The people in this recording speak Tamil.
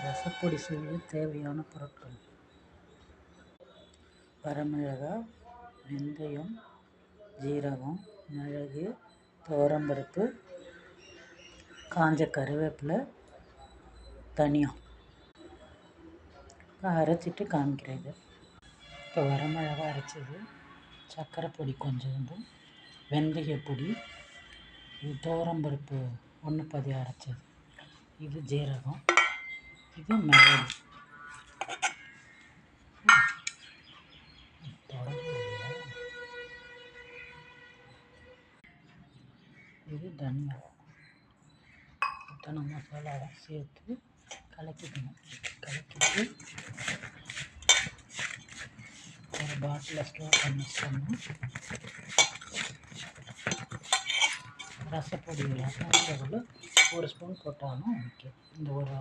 ரசப்பொடி செய்ய தேவையான பொருட்கள்: வரமிளகாய், வெந்தயம், ஜீரகம், மிளகு, துவரம்பருப்பு, காஞ்ச கருவேப்பிலை, தனியா. அரைச்சிட்டு காமிக்கிறேன். இப்போ வரமிளகாய் அரைச்சது, சர்க்கரை பொடி கொஞ்சோண்டு, வெந்தயப்பொடி, இது துவரம்பருப்பு 1 அரைச்சது, இது ஜீரகம், இது மிளகு. இது தனியா. இத்தனை மசாலாவை சேர்த்து கலக்கிக்கணும். கலக்கிட்டு ஒரு பாட்டில் ஸ்டோர் பண்ணி வச்சோம்னா ரசப்பொடி எல்லாம் 1 ஸ்பூன் போட்டாலும் ஓகே. இந்த ஒரு